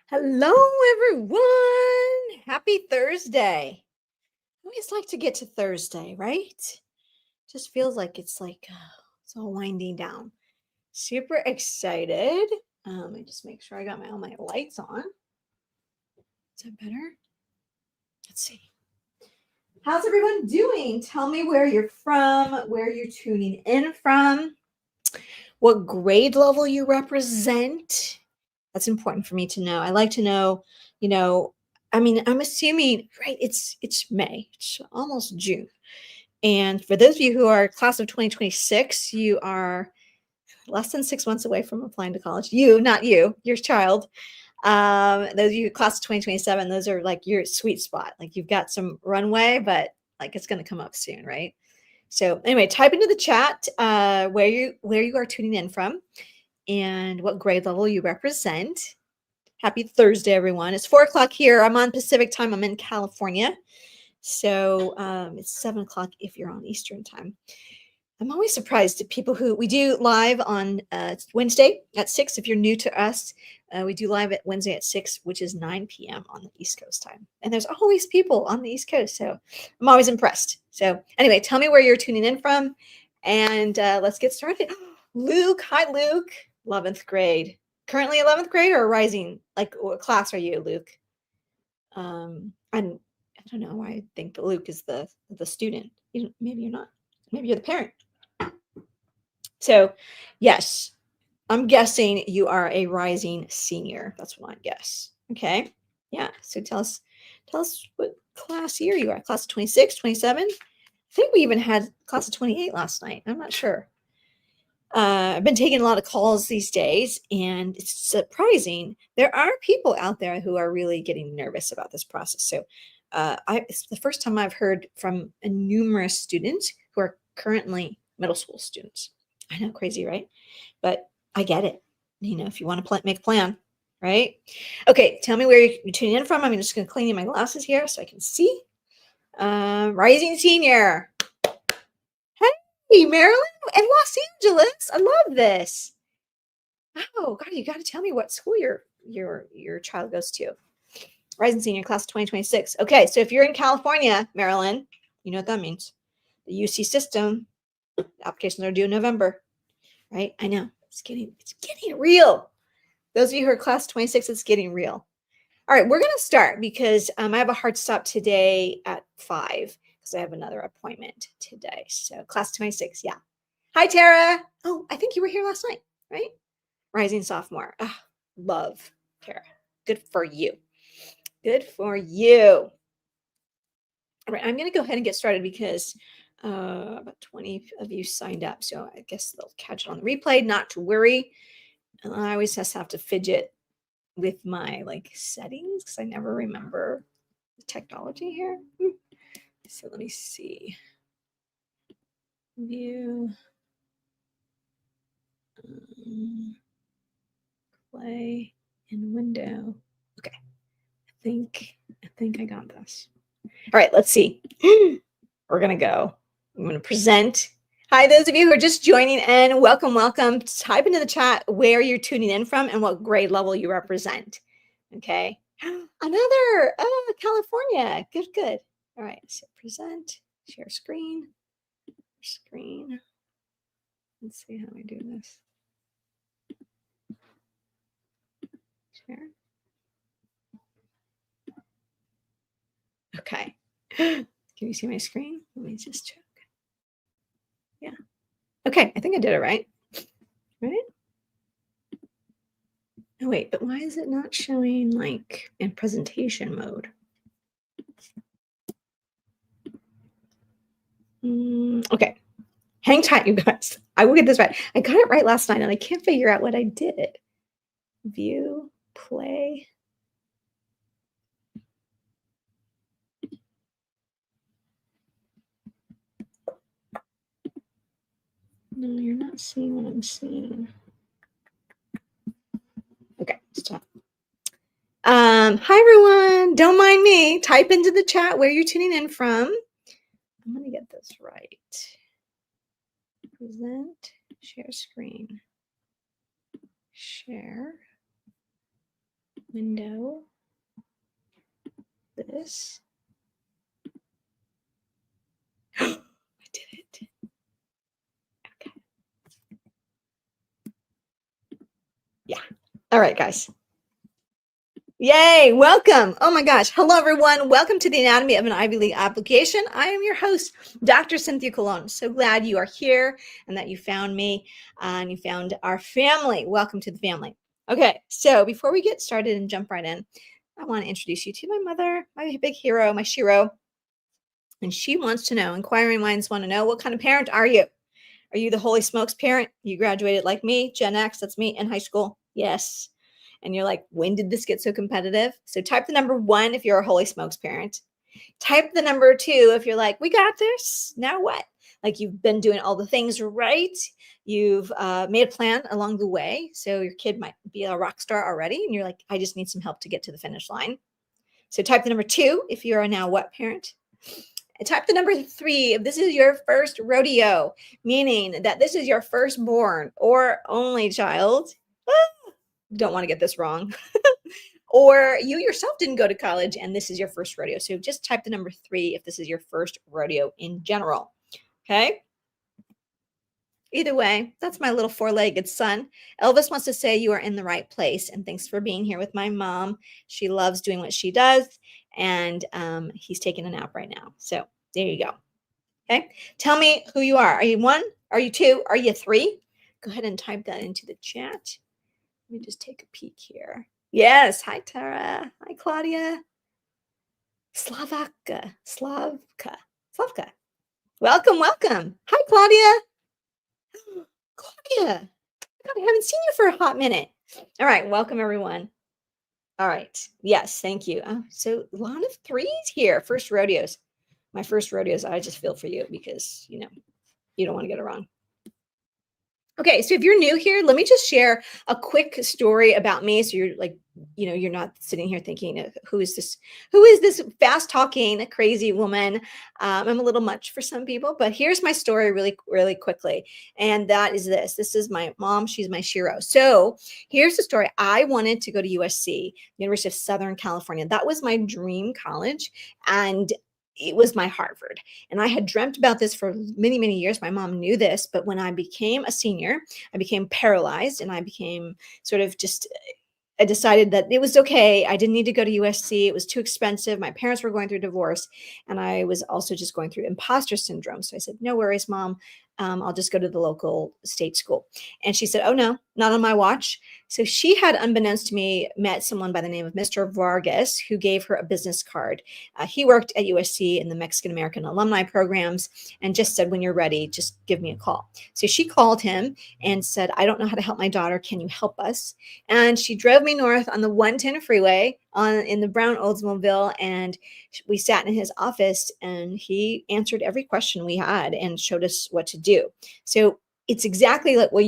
Hello, everyone. Happy Thursday. I always like to get to Thursday, right? Just feels like it's all winding down. Super excited. Let me just make sure I got all my lights on. Is that better? Let's see. How's everyone doing? Tell me where you're from, where you're tuning in from, what grade level you represent. That's important for me to know. I like to know, I'm assuming, right, it's May. It's almost June. And for those of you who are class of 2026, you are less than 6 months away from applying to college. You, not you, your child. Those of you class of 2027, those are like your sweet spot. Like you've got some runway, but like it's going to come up soon, right? So anyway, type into the chat where you are tuning in from and what grade level you represent. Happy Thursday, everyone. It's 4 o'clock here. I'm on Pacific time. I'm in California. So it's 7 o'clock if you're on Eastern time. I'm always surprised at people who we do live on Wednesday at 6. If you're new to us, we do live at Wednesday at 6, which is 9 p.m. on the East Coast time. And there's always people on the East Coast. So I'm always impressed. So anyway, tell me where you're tuning in from. And let's get started. Luke. Hi, Luke. 11th grade. Currently 11th grade or rising? Like what class are you, Luke? I don't know why I think that Luke is the student. Maybe you're not. Maybe you're the parent. So, yes, I'm guessing you are a rising senior. That's what I guess. Okay. Yeah. So tell us what class year you are. Class of 26, 27. I think we even had class of 28 last night. I'm not sure. I've been taking a lot of calls these days, and it's surprising. There are people out there who are really getting nervous about this process. So, it's the first time I've heard from numerous students who are currently middle school students. I know, crazy, right? But I get it. If you want to make a plan, right? Okay, tell me where you're tuning in from. I'm just going to clean my glasses here so I can see. Rising senior. Hey, Maryland and Los Angeles. I love this. Oh God, you got to tell me what school your child goes to. Rising senior class of 2026. Okay, so if you're in California, Maryland, you know what that means. The UC system applications are due in November, right? I know it's getting real. Those of you who are class 26, it's getting real. All right, we're going to start because I have a hard stop today at 5 because I have another appointment today. So class 26, yeah. Hi, Tara. Oh, I think you were here last night, right? Rising sophomore. Love, Tara. Good for you. Good for you. All right, I'm going to go ahead and get started because about 20 of you signed up. So I guess they'll catch it on the replay. Not to worry. I always just have to fidget with my settings because I never remember the technology here. So let me see. View. Play in window. Okay. I think I got this. All right, let's see. We're going to go. I'm going to present. Hi, those of you who are just joining in. Welcome, welcome. Type into the chat where you're tuning in from and what grade level you represent. Okay. Another. Oh, California. Good, good. All right. So present, share screen. Screen. Let's see how I do this. Share. Okay. Can you see my screen? Let me just check. Yeah. Okay. I think I did it right. Right? Oh, wait, but why is it not showing in presentation mode? Okay. Hang tight, you guys. I will get this right. I got it right last night and I can't figure out what I did. View, play. No, you're not seeing what I'm seeing. Okay, stop. Hi everyone. Don't mind me. Type into the chat where you're tuning in from. I'm gonna get this right. Present, share screen. Share. window this. I did it. Okay. Yeah. All right, guys. Yay, welcome. Oh my gosh. Hello, everyone. Welcome to the Anatomy of an Ivy League application. I am your host, Dr. Cynthia Colon. So glad you are here and that you found me and you found our family. Welcome to the family. Okay, so before we get started and jump right in, I want to introduce you to my mother, my big hero, my Shiro. And she wants to know, inquiring minds want to know, what kind of parent are you? Are you the holy smokes parent? You graduated like me, Gen X, that's me, in high school? Yes. And you're like, when did this get so competitive? So type the number 1 if you're a holy smokes parent. Type the number 2 if you're like, we got this. Now what? Like you've been doing all the things right. You've made a plan along the way. So your kid might be a rock star already. And you're like, I just need some help to get to the finish line. So type the number 2 if you're a now what parent. Type the number 3 if this is your first rodeo, meaning that this is your firstborn or only child. Don't want to get this wrong. Or you yourself didn't go to college and this is your first rodeo. So just type the number 3 if this is your first rodeo in general. Okay. Either way, that's my little 4-legged son. Elvis wants to say you are in the right place. And thanks for being here with my mom. She loves doing what she does. And he's taking a nap right now. So there you go. Okay. Tell me who you are. Are you 1? Are you 2? Are you 3? Go ahead and type that into the chat. Let me just take a peek here. Yes. Hi, Tara. Hi, Claudia. Slavka. Welcome, welcome. Hi, Claudia. Claudia. God, I haven't seen you for a hot minute. All right. Welcome, everyone. All right. Yes. Thank you. So a lot of 3s here. First rodeos. My first rodeos, I just feel for you because, you don't want to get it wrong. Okay, so if you're new here, let me just share a quick story about me. So you're like, you're not sitting here thinking, who is this? Who is this fast talking, crazy woman? I'm a little much for some people, but here's my story really, really quickly. And that is this. This is my mom. She's my Shiro. So here's the story. I wanted to go to USC, University of Southern California. That was my dream college. And it was my Harvard. And I had dreamt about this for many, many years. My mom knew this, but when I became a senior, I became paralyzed and I became sort of just, I decided that it was okay. I didn't need to go to USC. It was too expensive. My parents were going through divorce and I was also just going through imposter syndrome. So I said, no worries, mom. I'll just go to the local state school. And she said, oh, no, not on my watch. So she had, unbeknownst to me, met someone by the name of Mr. Vargas, who gave her a business card. He worked at USC in the Mexican American alumni programs and just said, when you're ready, just give me a call. So she called him and said, I don't know how to help my daughter. Can you help us? And she drove me north on the 110 freeway in the brown Oldsmobile, and we sat in his office and he answered every question we had and showed us what to do. So it's exactly like what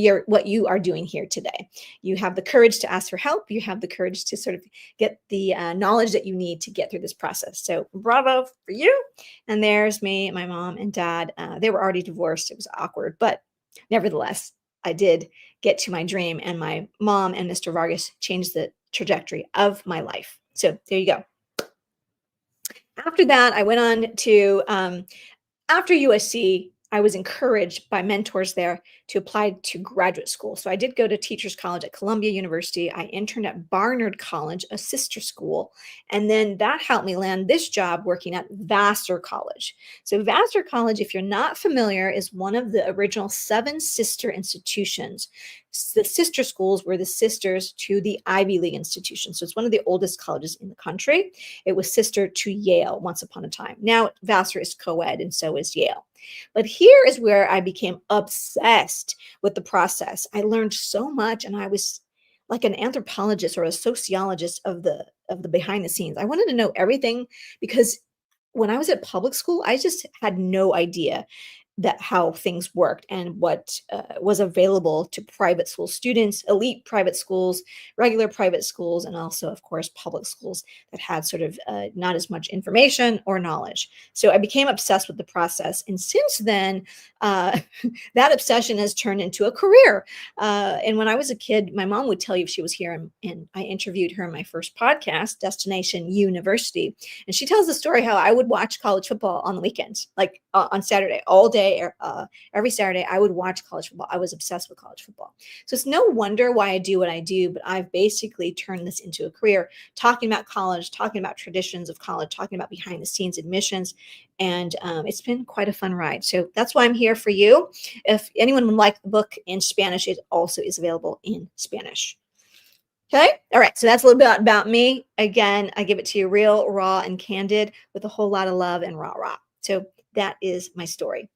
you are doing here today. You have the courage to ask for help. You have the courage to sort of get the knowledge that you need to get through this process. So bravo for you. And there's me, my mom and dad. They were already divorced. It was awkward, but nevertheless, I did get to my dream, and my mom and Mr. Vargas changed the trajectory of my life. So there you go. After that, I went on to, after USC, I was encouraged by mentors there to apply to graduate school. So I did go to Teachers College at Columbia University. I interned at Barnard College, a sister school. And then that helped me land this job working at Vassar College. So Vassar College, if you're not familiar, is one of the original 7 sister institutions. The sister schools were the sisters to the Ivy League institution. So it's one of the oldest colleges in the country. It was sister to Yale once upon a time. Now Vassar is co-ed and so is Yale. But here is where I became obsessed with the process. I learned so much, and I was like an anthropologist or a sociologist of the behind the scenes. I wanted to know everything because when I was at public school, I just had no idea. that how things worked and what was available to private school students, elite private schools, regular private schools, and also, of course, public schools that had sort of not as much information or knowledge. So I became obsessed with the process. And since then, uh, that obsession has turned into a career. And when I was a kid, my mom would tell you if she was here, and I interviewed her in my first podcast, Destination University. And she tells the story how I would watch college football on the weekends, like on Saturday, all day, every Saturday, I would watch college football. I was obsessed with college football. So it's no wonder why I do what I do, but I've basically turned this into a career, talking about college, talking about traditions of college, talking about behind the scenes admissions. And it's been quite a fun ride. So that's why I'm here for you. If anyone would like the book in Spanish, it also is available in Spanish. Okay. All right. So that's a little bit about me. Again, I give it to you real, raw, and candid with a whole lot of love and rah rah. So that is my story.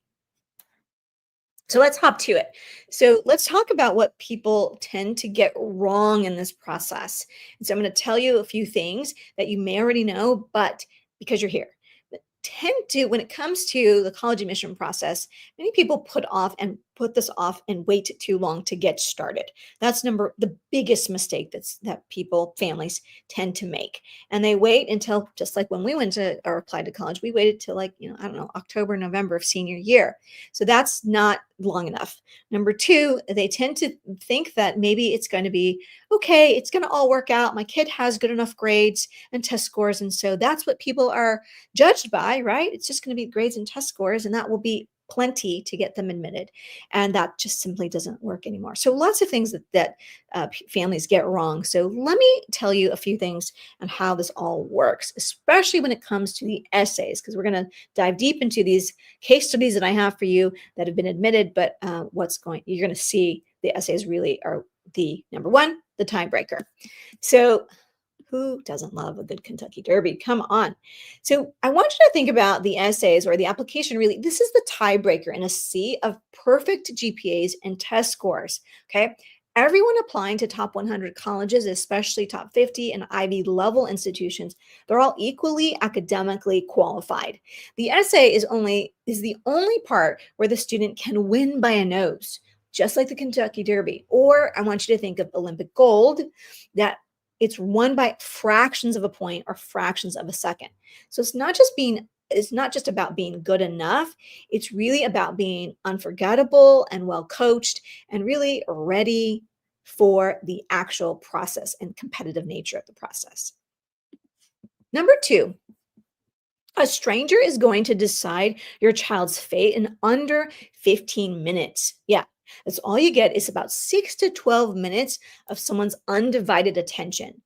So let's hop to it. So let's talk about what people tend to get wrong in this process. And so I'm going to tell you a few things that you may already know, but because you're here. But tend to, when it comes to the college admission process, many people put this off and wait too long to get started. That's the biggest mistake that families tend to make. And they wait until, just like when we went to or applied to college, we waited till, like, I don't know, October, November of senior year. So that's not long enough. Number two, they tend to think that maybe it's going to be okay, it's going to all work out. My kid has good enough grades and test scores. And so that's what people are judged by, right? It's just going to be grades and test scores, and that will be plenty to get them admitted. And that just simply doesn't work anymore. So lots of things that families get wrong. So let me tell you a few things on how this all works, especially when it comes to the essays, because we're going to dive deep into these case studies that I have for you that have been admitted. But you're going to see the essays really are the number one, the tiebreaker. So who doesn't love a good Kentucky Derby? Come on. So I want you to think about the essays or the application. Really, this is the tiebreaker in a sea of perfect GPAs and test scores. Okay. Everyone applying to top 100 colleges, especially top 50 and Ivy level institutions, they're all equally academically qualified. The essay is the only part where the student can win by a nose, just like the Kentucky Derby. Or I want you to think of Olympic gold, that it's won by fractions of a point or fractions of a second. So it's not just about being good enough. It's really about being unforgettable and well coached and really ready for the actual process and competitive nature of the process. Number two, a stranger is going to decide your child's fate in under 15 minutes. Yeah, that's all you get is about 6 to 12 minutes of someone's undivided attention.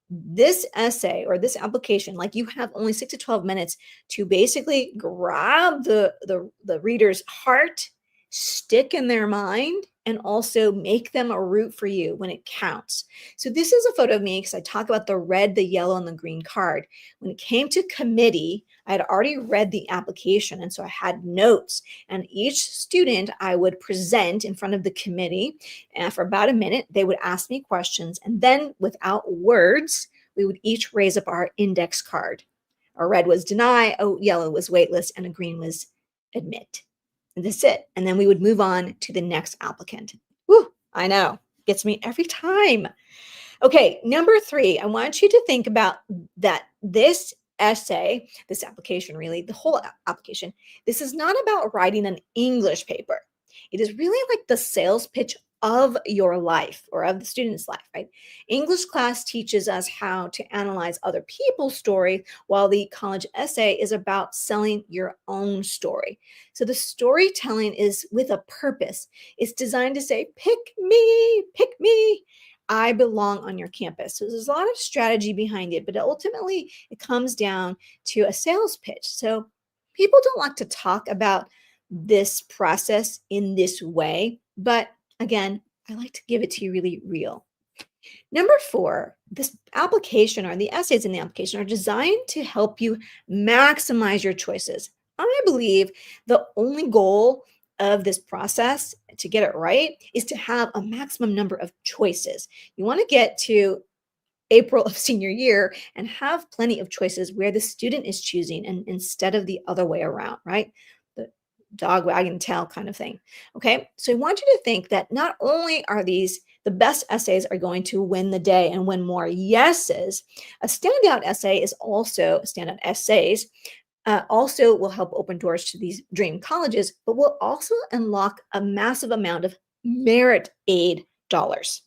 This essay or this application, like, you have only 6 to 12 minutes to basically grab the reader's heart, stick in their mind, and also make them a root for you when it counts. So this is a photo of me because I talk about the red, the yellow, and the green card. When it came to committee, I had already read the application, and so I had notes. And each student I would present in front of the committee, and for about a minute, they would ask me questions. And then without words, we would each raise up our index card. A red was deny, a yellow was waitlist, and a green was admit. And that's it. And then we would move on to the next applicant. Whew, I know, gets me every time. Okay, number three, I want you to think about that this essay, this application, really, the whole application, this is not about writing an English paper. It is really like the sales pitch of your life or of the student's life, right? English class teaches us how to analyze other people's story, while the college essay is about selling your own story. So the storytelling is with a purpose. It's designed to say, pick me, pick me. I belong on your campus. So there's a lot of strategy behind it, but ultimately it comes down to a sales pitch. So people don't like to talk about this process in this way, but again, I like to give it to you really real. Number four, this application or the essays in the application are designed to help you maximize your choices. I believe the only goal of this process to get it right is to have a maximum number of choices. You want to get to April of senior year and have plenty of choices where the student is choosing and instead of the other way around, right? dog wagging the tail kind of thing. Okay. So I want you to think that not only are these the best essays are going to win the day and win more yeses, a standout essay is also standout essays also will help open doors to these dream colleges, but will also unlock a massive amount of merit aid dollars.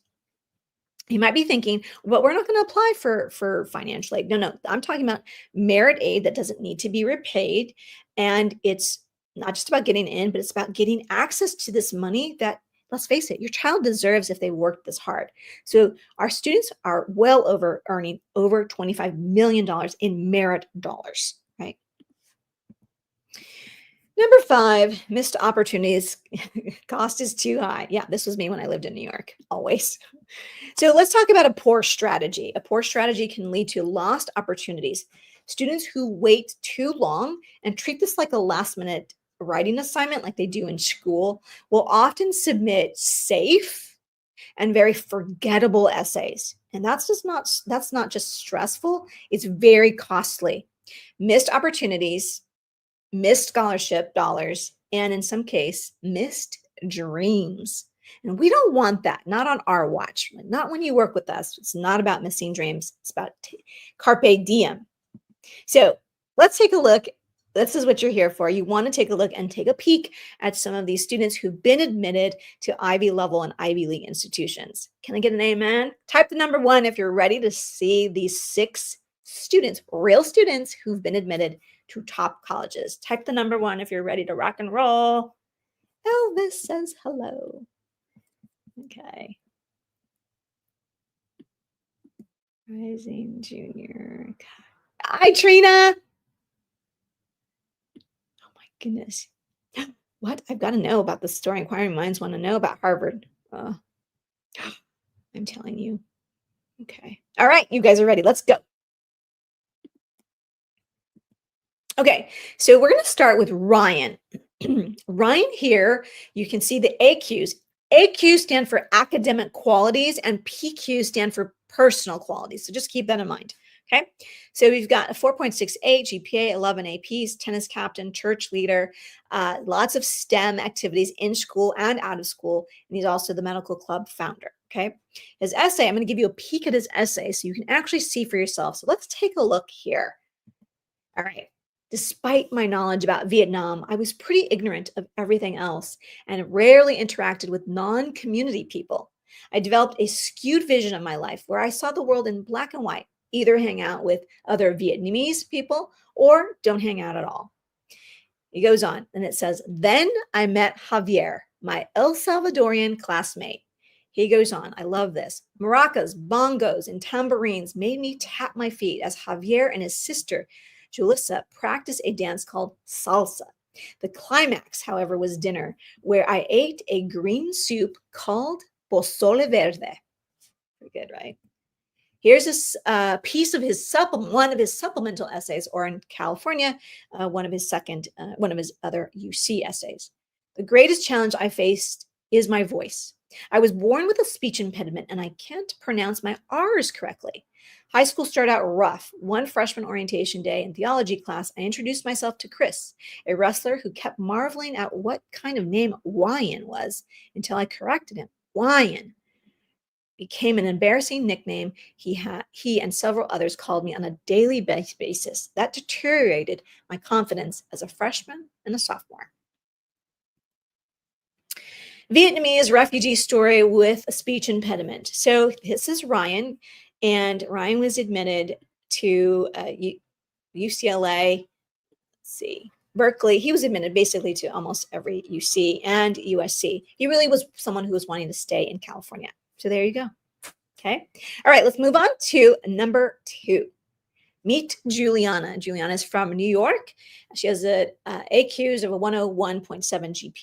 You might be thinking, well, we're not going to apply for financial aid. No, I'm talking about merit aid that doesn't need to be repaid. And it's not just about getting in, but it's about getting access to this money that, let's face it, your child deserves if they worked this hard. So our students are well over earning over $25 million in merit dollars, right? Number 5, missed opportunities. Cost is too high. Yeah, this was me when I lived in New York, always. So let's talk about a poor strategy. A poor strategy can lead to lost opportunities. Students who wait too long and treat this like a last minute writing assignment like they do in school will often submit safe and very forgettable essays. And that's not just stressful, it's very costly. Missed opportunities, missed scholarship dollars, and in some case, missed dreams. And we don't want that, not on our watch, not when you work with us. It's not about missing dreams, it's about carpe diem. So let's take a look. This is what you're here for. You want to take a look and take a peek at some of these students who've been admitted to Ivy level and Ivy League institutions. Can I get an amen? Type the number 1 if you're ready to see these 6 students, real students who've been admitted to top colleges. Type the number 1 if you're ready to rock and roll. Elvis says hello. Okay. Rising Junior. Hi, Trina. Oh my goodness. What? I've got to know about the story. Inquiring minds want to know about Harvard. I'm telling you. Okay. All right. You guys are ready. Let's go. Okay. So we're going to start with Ryan. Ryan here, you can see the AQs. AQ stand for academic qualities and PQ stand for personal qualities. So just keep that in mind. Okay. So we've got a 4.68 GPA, 11 APs, tennis captain, church leader, lots of STEM activities in school and out of school. And he's also the medical club founder. Okay. His essay, I'm going to give you a peek at his essay so you can actually see for yourself. So let's take a look here. All right. Despite my knowledge about Vietnam, I was pretty ignorant of everything else and rarely interacted with non-community people. I developed a skewed vision of my life where I saw the world in black and white, either hang out with other Vietnamese people or don't hang out at all. He goes on and it says, then I met Javier, my El Salvadorian classmate. He goes on, I love this. Maracas, bongos, and tambourines made me tap my feet as Javier and his sister Julissa practiced a dance called salsa. The climax, however, was dinner, where I ate a green soup called pozole verde. Pretty good, right? Here's a piece of his one of his supplemental essays, or in California, one of his other UC essays. The greatest challenge I faced is my voice. I was born with a speech impediment, and I can't pronounce my R's correctly. High school started out rough. One freshman orientation day in theology class, I introduced myself to Chris, a wrestler who kept marveling at what kind of name Wyan was until I corrected him. Wyan became an embarrassing nickname he and several others called me on a daily basis. That deteriorated my confidence as a freshman and a sophomore. Vietnamese refugee story with a speech impediment. So this is Ryan, and Ryan was admitted to UCLA, let's see, Berkeley. He was admitted basically to almost every UC and USC. He really was someone who was wanting to stay in California. So there you go. Okay. All right, let's move on to number 2. Meet Juliana. Juliana is from New York. She has AQs of a 101.7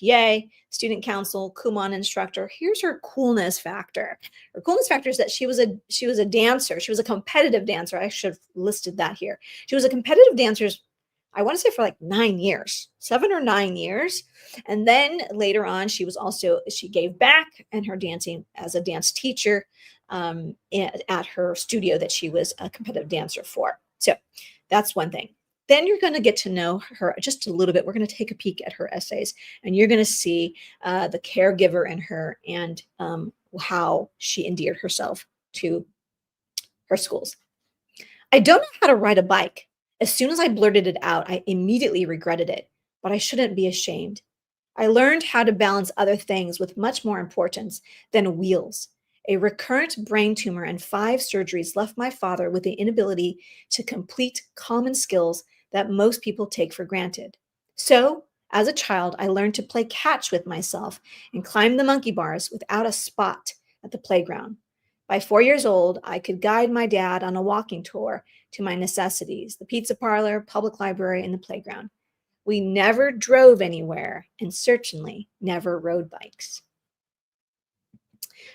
GPA, student council, Kumon instructor. Here's her coolness factor. Her coolness factor is that she was a dancer. She was a competitive dancer. I should have listed that here. She was a competitive dancer, I want to say for like 9 years, 7 or 9 years. And then later on, she gave back in her dancing as a dance teacher at her studio that she was a competitive dancer for. So that's one thing. then you're going to get to know her just a little bit. We're going to take a peek at her essays, and you're going to see the caregiver in her and how she endeared herself to her schools. I don't know how to ride a bike. As soon as I blurted it out, I immediately regretted it, but I shouldn't be ashamed. I learned how to balance other things with much more importance than wheels. A recurrent brain tumor and 5 surgeries left my father with the inability to complete common skills that most people take for granted. So, as a child, I learned to play catch with myself and climb the monkey bars without a spot at the playground. By 4 years old, I could guide my dad on a walking tour to my necessities, the pizza parlor, public library, and the playground. We never drove anywhere and certainly never rode bikes.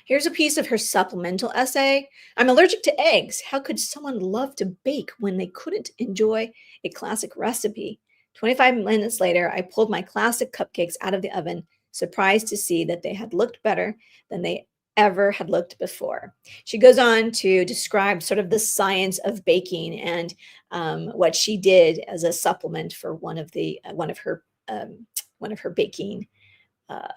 Here's a piece of her supplemental essay. I'm allergic to eggs. How could someone love to bake when they couldn't enjoy a classic recipe? 25 minutes later, I pulled my classic cupcakes out of the oven, surprised to see that they had looked better than they ever had looked before. She goes on to describe sort of the science of baking and what she did as a supplement for one of her baking uh,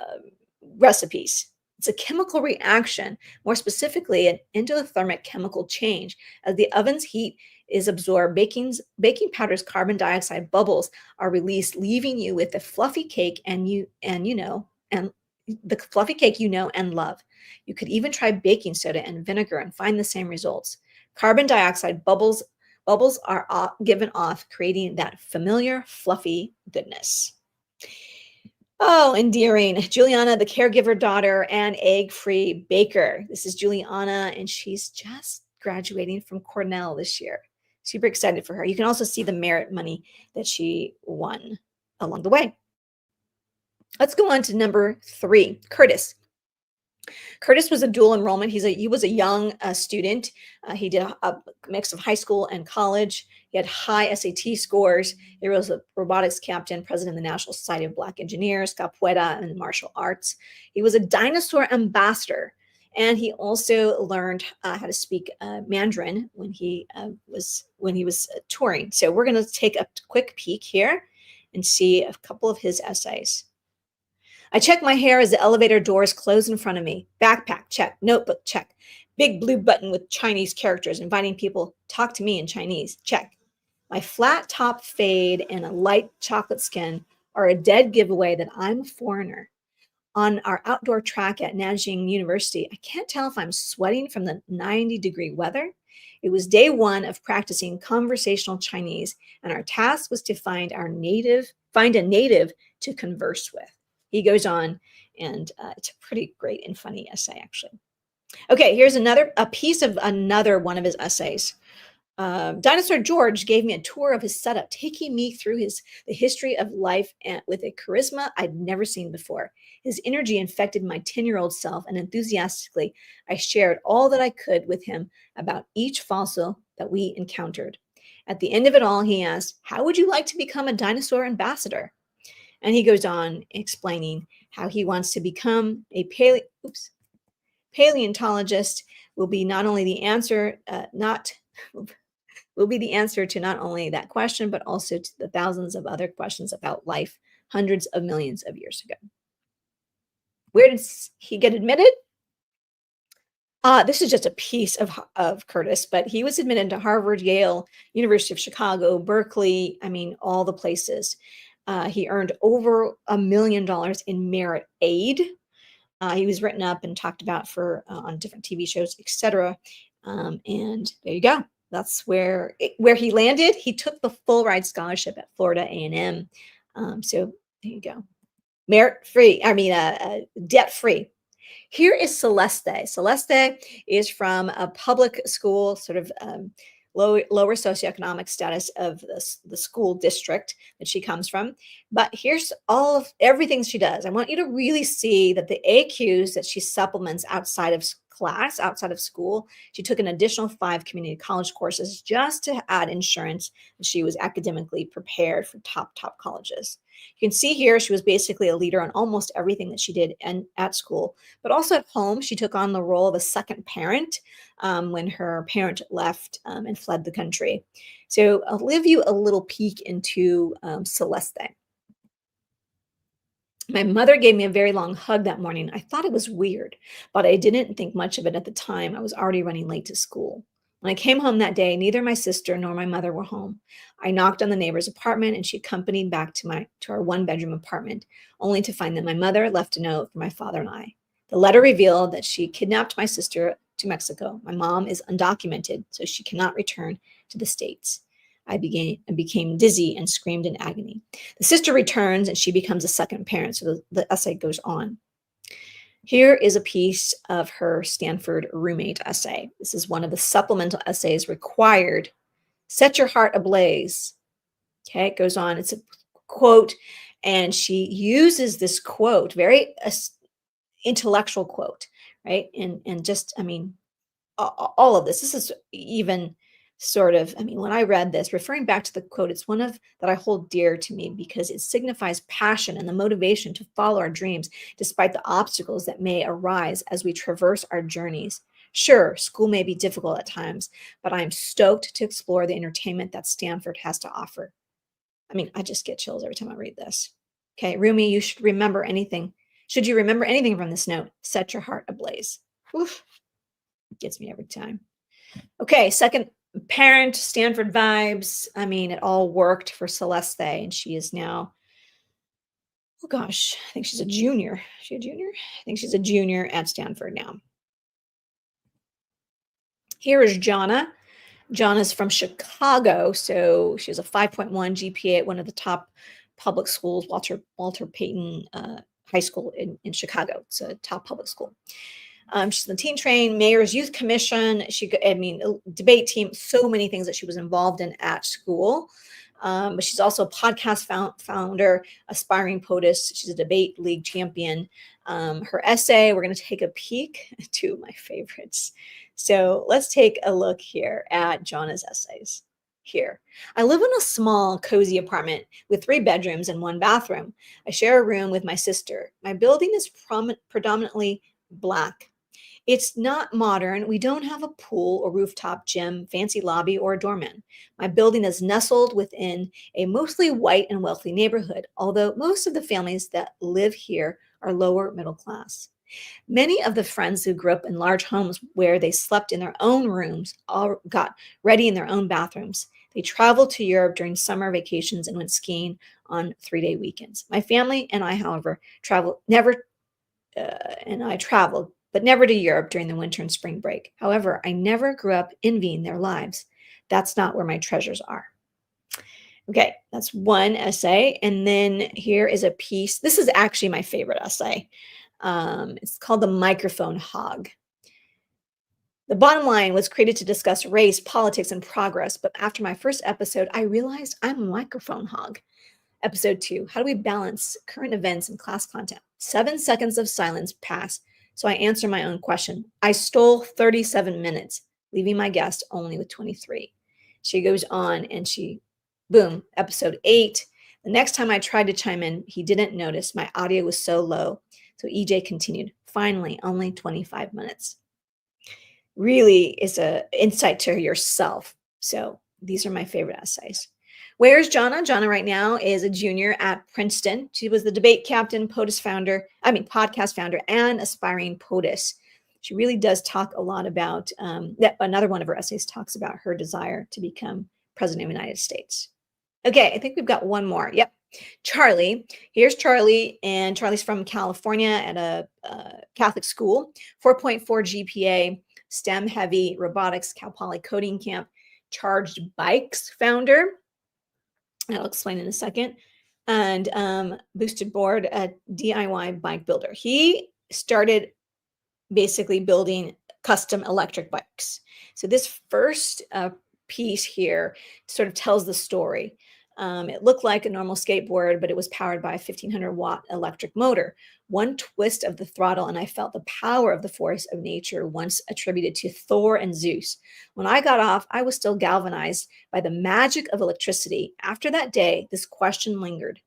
recipes. It's a chemical reaction, more specifically, an endothermic chemical change. As the oven's heat is absorbed, baking powder's carbon dioxide bubbles are released, leaving you with a fluffy cake and the fluffy cake you know and love. You could even try baking soda and vinegar and find the same results. Carbon dioxide bubbles are given off, creating that familiar fluffy goodness. Oh, endearing. Juliana, the caregiver daughter and egg-free baker. This is Juliana, and she's just graduating from Cornell this year. Super excited for her. You can also see the merit money that she won along the way. Let's go on to number 3, Curtis. Curtis was a dual enrollment. He was a young student. He did a mix of high school and college. He had high SAT scores. He was a robotics captain, president of the National Society of Black Engineers, capoeira, and martial arts. He was a dinosaur ambassador, and he also learned how to speak Mandarin when he was touring. So we're going to take a quick peek here and see a couple of his essays. I check my hair as the elevator doors close in front of me. Backpack, check. Notebook, check. Big blue button with Chinese characters inviting people talk to me in Chinese, check. My flat top fade and a light chocolate skin are a dead giveaway that I'm a foreigner. On our outdoor track at Nanjing University, I can't tell if I'm sweating from the 90-degree weather. It was day 1 of practicing conversational Chinese, and our task was to find a native to converse with. He goes on, and it's a pretty great and funny essay, actually. Okay, here's a piece of another one of his essays. Dinosaur George gave me a tour of his setup, taking me through the history of life with a charisma I'd never seen before. His energy infected my 10-year-old self, and enthusiastically, I shared all that I could with him about each fossil that we encountered. At the end of it all, he asked, "How would you like to become a dinosaur ambassador?" And he goes on explaining how he wants to become a paleontologist. Will be not only the answer, will be the answer to not only that question, but also to the thousands of other questions about life hundreds of millions of years ago. Where did he get admitted? This is just a piece of Curtis, but he was admitted to Harvard, Yale, University of Chicago, Berkeley, all the places. He earned over $1 million in merit aid. He was written up and talked about on different TV shows, etc. And there you go. That's where he landed. He took the full ride scholarship at Florida A&M. So there you go. Merit free. Debt free. Here is Celeste. Celeste is from a public school, sort of lower socioeconomic status of the school district that she comes from. But here's everything she does. I want you to really see that the AQs that she supplements outside of class outside of school. She took an additional 5 community college courses just to add insurance that she was academically prepared for top colleges. You can see here she was basically a leader on almost everything that she did at school, but also at home. She took on the role of a second parent when her parent left and fled the country. So I'll give you a little peek into Celeste. My mother gave me a very long hug that morning. I thought it was weird, but I didn't think much of it at the time. I was already running late to school. When I came home that day, neither my sister nor my mother were home. I knocked on the neighbor's apartment and she accompanied back to our one-bedroom apartment, only to find that my mother left a note for my father and I. The letter revealed that she kidnapped my sister to Mexico. My mom is undocumented, so she cannot return to the States. I became dizzy and screamed in agony. The sister returns and she becomes a second parent. So the essay goes on. Here is a piece of her Stanford roommate essay. This is one of the supplemental essays required. Set your heart ablaze. Okay, it goes on. It's a quote, and she uses this quote, very intellectual quote, right? And just, I mean, all of this. This is even sort of, I mean, when I read this, referring back to the quote, it's one of that I hold dear to me because it signifies passion and the motivation to follow our dreams despite the obstacles that may arise as we traverse our journeys. Sure, school may be difficult at times, but I am stoked to explore the entertainment that Stanford has to offer. I mean, I just get chills every time I read this. Okay, Rumi, you should remember anything. Should you remember anything from this note, set your heart ablaze. Oof, it gets me every time. Okay, second parent, Stanford vibes. I mean, it all worked for Celeste, and she is now, oh gosh, I think she's a junior. Is she a junior? I think she's a junior at Stanford now. Here is Jonna. Jonna's from Chicago, so she has a 5.1 GPA at one of the top public schools, Walter Payton High School in Chicago. It's a top public school. She's in the teen train, mayor's youth commission. Debate team, so many things that she was involved in at school. But she's also a podcast founder, aspiring POTUS. She's a debate league champion. Her essay, we're going to take a peek, two of my favorites. So let's take a look here at Jonna's essays. Here, I live in a small, cozy apartment with 3 bedrooms and 1 bathroom. I share a room with my sister. My building is predominantly Black. It's not modern. We don't have a pool or rooftop gym, fancy lobby, or a doorman. My building is nestled within a mostly white and wealthy neighborhood, although most of the families that live here are lower middle class. Many of the friends who grew up in large homes where they slept in their own rooms all got ready in their own bathrooms. They traveled to Europe during summer vacations and went skiing on 3-day weekends. My family and I, however, traveled but never to Europe during the winter and spring break. However, I never grew up envying their lives. That's not where my treasures are. Okay, that's one essay. And then here is a piece. This is actually my favorite essay. It's called The Microphone Hog. The bottom line was created to discuss race, politics, and progress. But after my first episode, I realized I'm a microphone hog. Episode 2, how do we balance current events and class content? 7 seconds of silence pass, so I answer my own question. I stole 37 minutes, leaving my guest only with 23. She goes on and boom, episode 8. The next time I tried to chime in, he didn't notice. My audio was so low. So EJ continued. Finally, only 25 minutes. Really is an insight to yourself. So these are my favorite essays. Where's Jonna? Jonna right now is a junior at Princeton. She was the debate captain, podcast founder, and aspiring POTUS. She really does talk a lot about that. Another one of her essays talks about her desire to become president of the United States. Okay, I think we've got one more. Yep. Charlie. Here's Charlie, and Charlie's from California at a Catholic school. 4.4 GPA, STEM heavy, robotics, Cal Poly coding camp, Charged Bikes founder. I'll explain in a second. And Boosted Board, a DIY bike builder. He started basically building custom electric bikes. So this first piece here sort of tells the story. It looked like a normal skateboard, but it was powered by a 1500-watt electric motor. One twist of the throttle, and I felt the power of the force of nature once attributed to Thor and Zeus. When I got off, I was still galvanized by the magic of electricity. After that day, this question lingered.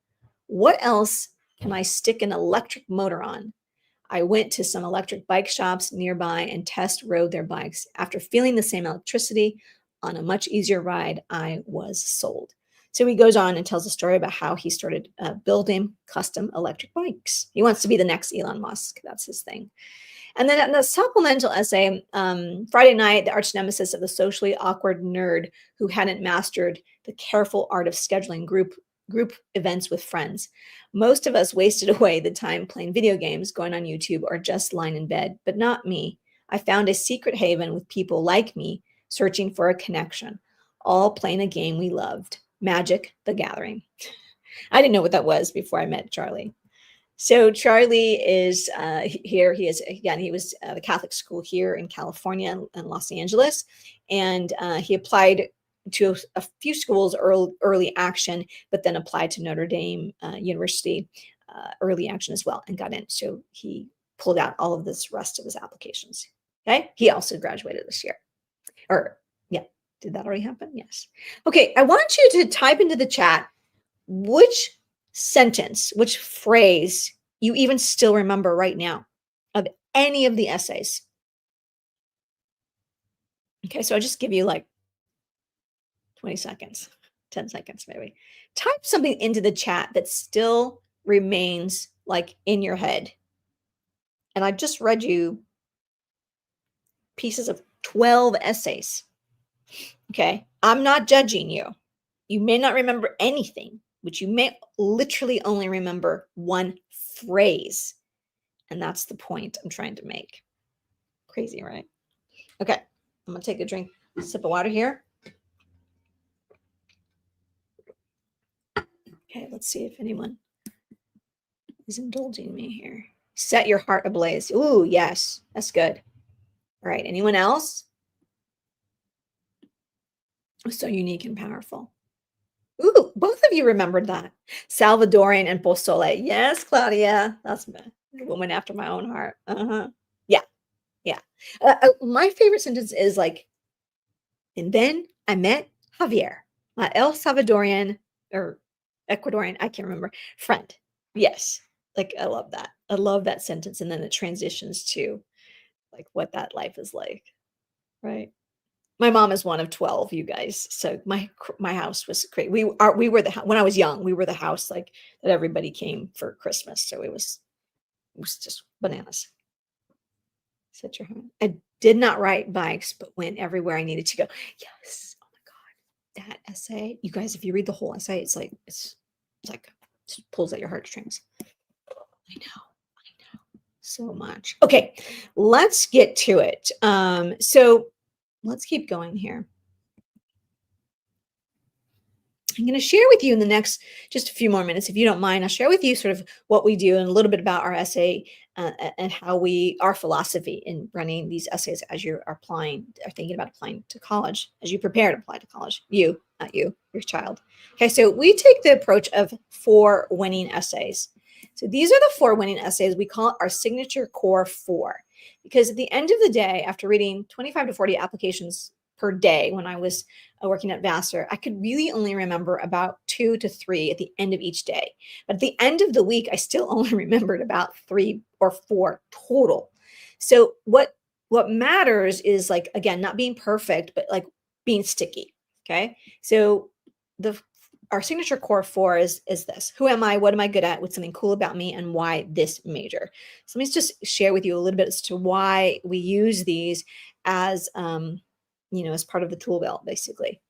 What else can I stick an electric motor on? I went to some electric bike shops nearby and test rode their bikes. After feeling the same electricity on a much easier ride, I was sold. So he goes on and tells a story about how he started building custom electric bikes. He wants to be the next Elon Musk. That's his thing. And then in the supplemental essay, Friday night, the arch nemesis of the socially awkward nerd who hadn't mastered the careful art of scheduling group events with friends. Most of us wasted away the time playing video games, going on YouTube, or just lying in bed, but not me. I found a secret haven with people like me searching for a connection, all playing a game we loved, Magic: The Gathering. I didn't know what that was before I met Charlie. So Charlie is here. He was at the Catholic school here in California and Los Angeles, and he applied to a few schools early action, but then applied to Notre Dame University early action as well and got in. So he pulled out all of this rest of his applications. Okay. He also graduated this year. Or yeah, did that already happen? Yes. Okay. I want you to type into the chat which sentence, which phrase you even still remember right now of any of the essays. Okay. So I'll just give you like 20 seconds, 10 seconds, maybe. Type something into the chat that still remains like in your head. And I just read you pieces of 12 essays. Okay. I'm not judging you. You may not remember anything, but you may literally only remember one phrase. And that's the point I'm trying to make. Crazy, right? Okay. I'm going to take a sip of water here. Okay, let's see if anyone is indulging me here. Set your heart ablaze. Ooh, yes, that's good. All right, anyone else? So unique and powerful. Ooh, both of you remembered that. Salvadorian and Pozole. Yes, Claudia. That's a woman after my own heart. Yeah, yeah. My favorite sentence is like, and then I met Javier, my El Salvadorian or Ecuadorian, I can't remember, friend. Yes. Like, I love that. I love that sentence. And then it transitions to like what that life is like. Right. My mom is one of 12, you guys. So my house was great. We were when I was young, we were the house like that everybody came for Christmas. So it was just bananas. Set your hand. I did not ride bikes, but went everywhere I needed to go. Yes. Oh my God. That essay, you guys, if you read the whole essay, it's like it pulls at your heartstrings. I know so much. Okay, let's get to it. So let's keep going here. I'm going to share with you in the next just a few more minutes, if you don't mind. I'll share with you sort of what we do and a little bit about our essay and how our philosophy in running these essays as you're thinking about applying to college, as you prepare to apply to college. You, not you, your child. Okay, so we take the approach of 4 winning essays. So these are the 4 winning essays. We call it our signature core 4, because at the end of the day, after reading 25 to 40 applications per day when I was working at Vassar, I could really only remember about 2 to 3 at the end of each day. But at the end of the week, I still only remembered about 3 or 4 total. So what matters is, like, again, not being perfect, but like being sticky. Okay. So our signature core 4 is this: who am I? What am I good at? What's something cool about me? And why this major? So let me just share with you a little bit as to why we use these as as part of the tool belt, basically.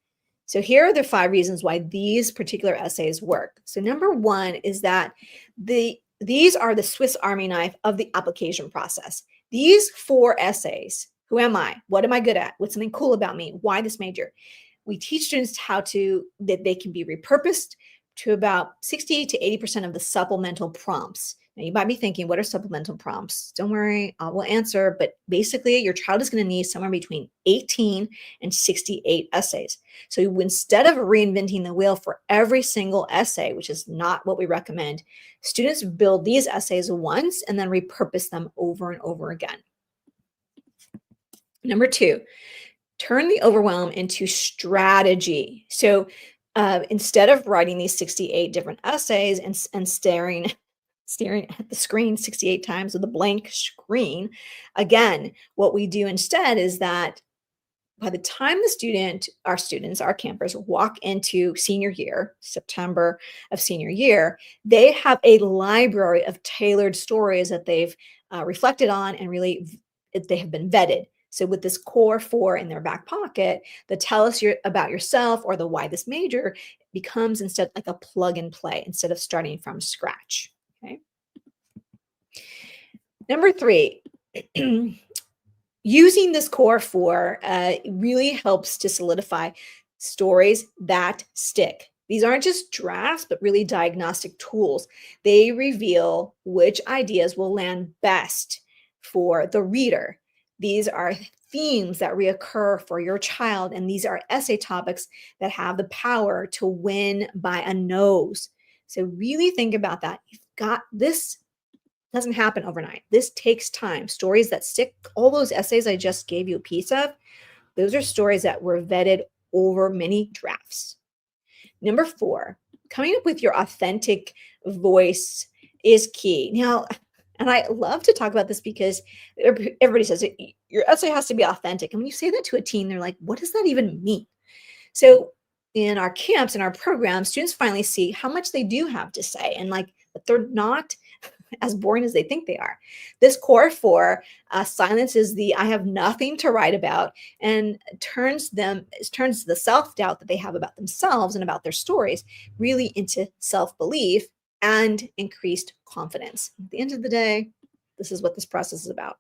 So here are the 5 reasons why these particular essays work. So number 1 is that these are the Swiss Army knife of the application process. These 4 essays: who am I? What am I good at? What's something cool about me? Why this major? We teach students that they can be repurposed to about 60 to 80% of the supplemental prompts Now, you might be thinking, what are supplemental prompts? Don't worry, I will answer. But basically, your child is going to need somewhere between 18 and 68 essays. So instead of reinventing the wheel for every single essay, which is not what we recommend, students build these essays once and then repurpose them over and over again. Number 2, turn the overwhelm into strategy. So instead of writing these 68 different essays and staring at the screen 68 times with a blank screen, again, what we do instead is that by the time our campers walk into senior year, September of senior year, they have a library of tailored stories that they've reflected on and really they have been vetted. So with this core 4 in their back pocket, the tell us about yourself or the why this major becomes instead like a plug and play instead of starting from scratch. Okay. Number 3, using this core 4 really helps to solidify stories that stick. These aren't just drafts, but really diagnostic tools. They reveal which ideas will land best for the reader. These are themes that reoccur for your child, and these are essay topics that have the power to win by a nose. So really think about that. You've got this. Doesn't happen overnight. This takes time. Stories that stick, all those essays I just gave you a piece of, those are stories that were vetted over many drafts. Number 4, coming up with your authentic voice is key. Now, and I love to talk about this because everybody says your essay has to be authentic. And when you say that to a teen, they're like, what does that even mean? So in our camps, in our programs, students finally see how much they do have to say and like, but they're not as boring as they think they are. This core 4 silences the I have nothing to write about and turns the self-doubt that they have about themselves and about their stories really into self-belief and increased confidence. At the end of the day, this is what this process is about.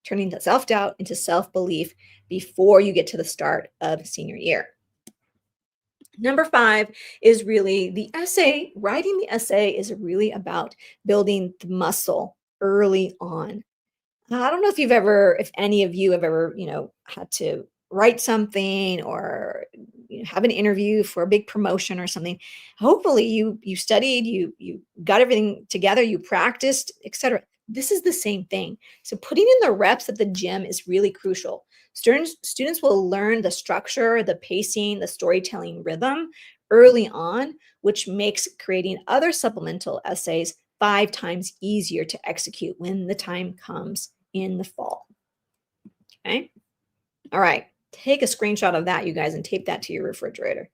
Turning the self-doubt into self-belief before you get to the start of senior year. Number 5 is really the essay. Writing the essay is really about building the muscle early on. I don't know if any of you have ever, had to write something or have an interview for a big promotion or something. Hopefully you studied, you got everything together, you practiced, etc. This is the same thing. So putting in the reps at the gym is really crucial. Students will learn the structure, the pacing, the storytelling rhythm early on, which makes creating other supplemental essays 5 times easier to execute when the time comes in the fall. Okay. All right. Take a screenshot of that, you guys, and tape that to your refrigerator.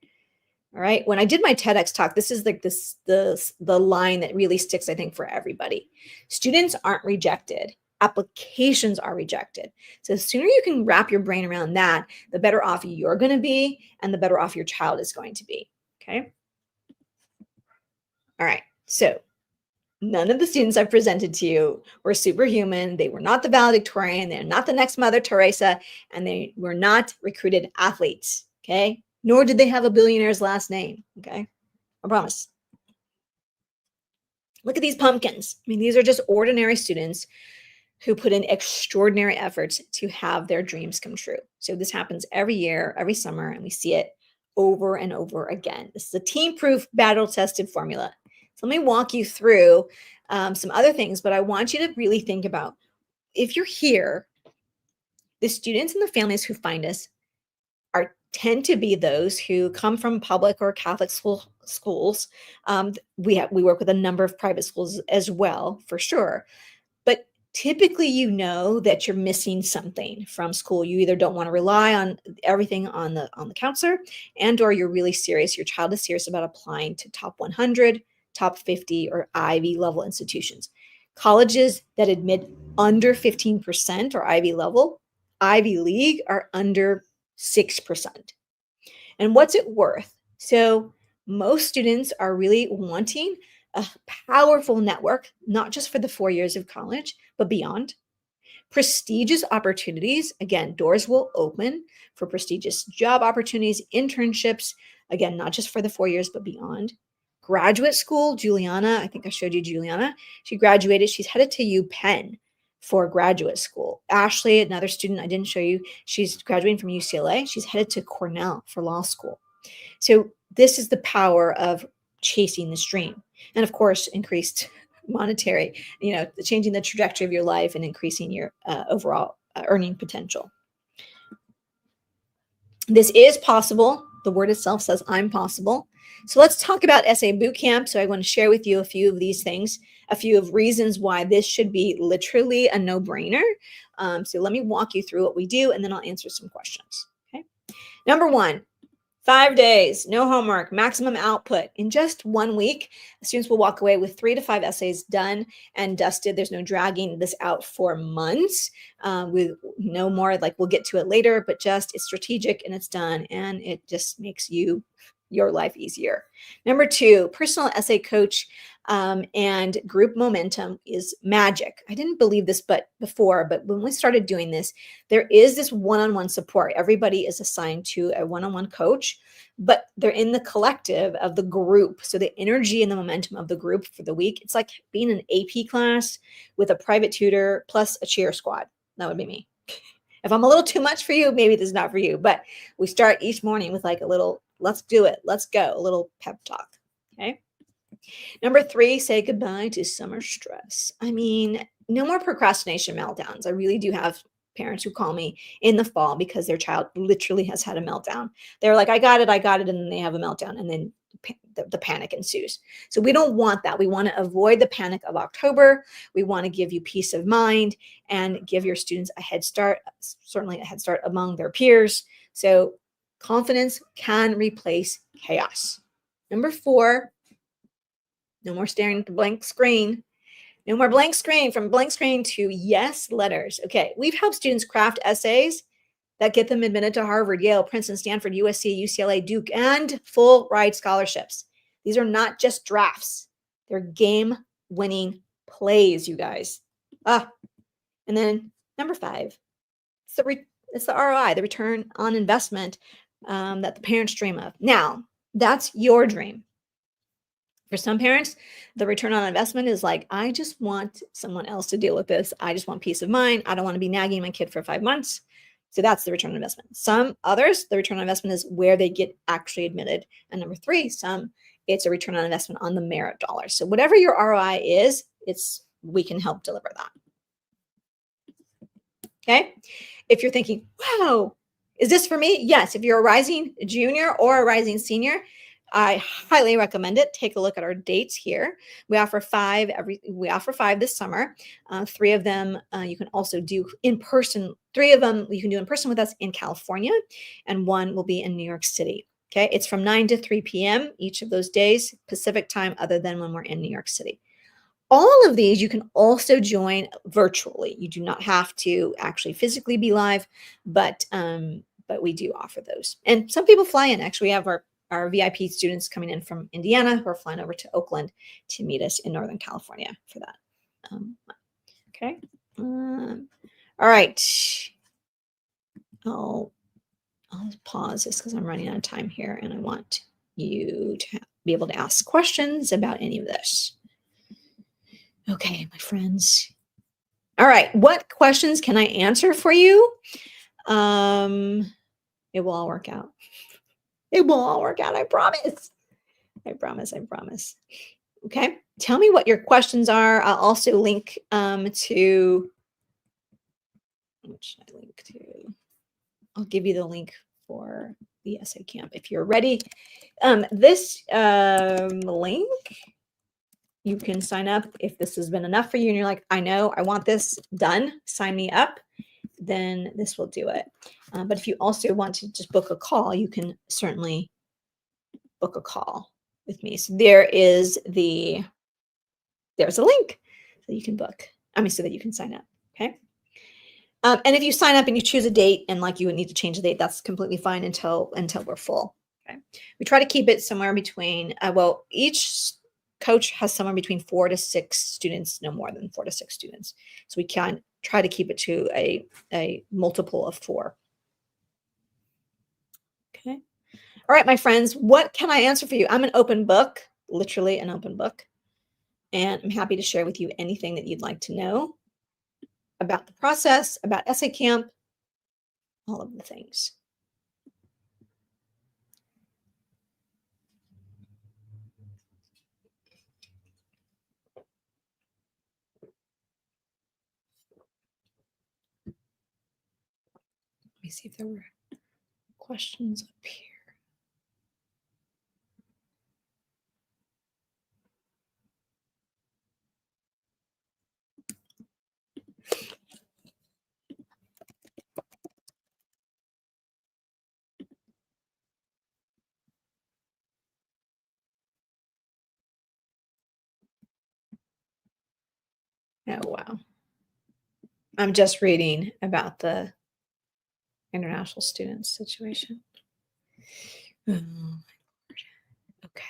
All right. When I did my TEDx talk, this is like the line that really sticks, I think, for everybody. Students aren't rejected. Applications are rejected. So the sooner you can wrap your brain around that, the better off you're going to be and the better off your child is going to be. Okay. All right. So none of the students I've presented to you were superhuman. They were not the valedictorian. They're not the next Mother Teresa, and they were not recruited athletes. Okay. Nor did they have a billionaire's last name. Okay. I promise. Look at these pumpkins. I mean, these are just ordinary students who put in extraordinary efforts to have their dreams come true. So this happens every year, every summer, and we see it over and over again. This is a team-proof, battle-tested formula. So let me walk you through some other things, but I want you to really think about, if you're here, the students and the families who find us tend to be those who come from public or Catholic schools. We work with a number of private schools as well, for sure. But typically, you know that you're missing something from school. You either don't want to rely on everything on the counselor, or you're really serious. Your child is serious about applying to top 100, top 50, or Ivy level institutions. Colleges that admit under 15% or Ivy level, Ivy League are under 6%. And what's it worth? So most students are really wanting a powerful network, not just for the 4 years of college, but beyond. Prestigious opportunities. Again, doors will open for prestigious job opportunities, internships. Again, not just for the 4 years, but beyond. graduate school, Juliana, I think I showed you Juliana. She graduated. She's headed to UPenn for graduate school. Ashley, another student I didn't show you, she's graduating from UCLA. She's headed to Cornell for law school. So this is the power of chasing this dream. And of course, increased monetary, changing the trajectory of your life and increasing your overall earning potential. This is possible. The word itself says I'm possible. So let's talk about SA Bootcamp. So I want to share with you a few of these things, a few of reasons why this should be literally a no-brainer. So let me walk you through what we do, and then I'll answer some questions. Okay. Number 1, 5 days, no homework, maximum output. In just 1 week, students will walk away with 3 to 5 essays done and dusted. There's no dragging this out for months with no more, like we'll get to it later, but just it's strategic and it's done, and it just makes your life easier. Number 2, personal essay coach and group momentum is magic. I didn't believe this before, but when we started doing this, there is this one-on-one support. Everybody is assigned to a one-on-one coach, but they're in the collective of the group. So the energy and the momentum of the group for the week, it's like being an AP class with a private tutor plus a cheer squad. That would be me. If I'm a little too much for you, maybe this is not for you, but we start each morning with like a little, let's do it, let's go, a little pep talk, okay? Number 3, say goodbye to summer stress. I mean, no more procrastination meltdowns. I really do have parents who call me in the fall because their child literally has had a meltdown. They're like, I got it, and then they have a meltdown, and then the panic ensues. So we don't want that. We want to avoid the panic of October. We want to give you peace of mind and give your students a head start, certainly a head start among their peers. So confidence can replace chaos. Number 4, no more staring at the blank screen. No more blank screen. From blank screen to yes letters. Okay, we've helped students craft essays that get them admitted to Harvard, Yale, Princeton, Stanford, USC, UCLA, Duke, and full ride scholarships. These are not just drafts. They're game-winning plays, you guys. And then number 5, it's the ROI, the return on investment that the parents dream of. Now, that's your dream. For some parents, the return on investment is like, I just want someone else to deal with this. I just want peace of mind. I don't want to be nagging my kid for 5 months. So that's the return on investment. Some others, the return on investment is where they get actually admitted. And number 3, it's a return on investment on the merit dollars. So whatever your ROI is, we can help deliver that. Okay. If you're thinking, wow, is this for me? Yes. If you're a rising junior or a rising senior, I highly recommend it. Take a look at our dates here. We offer 5 this summer. 3 of them you can also do in person. 3 of them you can do in person with us in California, and 1 will be in New York City. Okay, it's from 9 to 3 p.m. each of those days, Pacific time, other than when we're in New York City. All of these you can also join virtually. You do not have to actually physically be live, but we do offer those. And some people fly in. Actually, we have our VIP students coming in from Indiana who are flying over to Oakland to meet us in Northern California for that. Okay. All right. I'll pause this because I'm running out of time here, and I want you to be able to ask questions about any of this. Okay, my friends. All right. What questions can I answer for you? It will all work out. It will all work out. I promise. I promise. Okay. Tell me what your questions are. I'll also link to, what should I link to? I'll give you the link for the essay camp if you're ready. This link, you can sign up if this has been enough for you and you're like, I know, I want this done. Sign me up. Then this will do it. But if you also want to just book a call, you can certainly book a call with me. So there's a link that you can book. So that you can sign up. Okay. And if you sign up and you choose a date and like you would need to change the date, that's completely fine until we're full. Okay. We try to keep it somewhere between, each coach has somewhere between 4 to 6 students, no more than 4 to 6 students. So we can try to keep it to a multiple of 4. Okay. All right, my friends, what can I answer for you? I'm an open book. literally an open book. And I'm happy to share with you anything that you'd like to know about the process, about essay camp, all of the things. Let me see if there were questions up here. Oh, wow. I'm just reading about the international students situation. Oh, my Lord. Okay.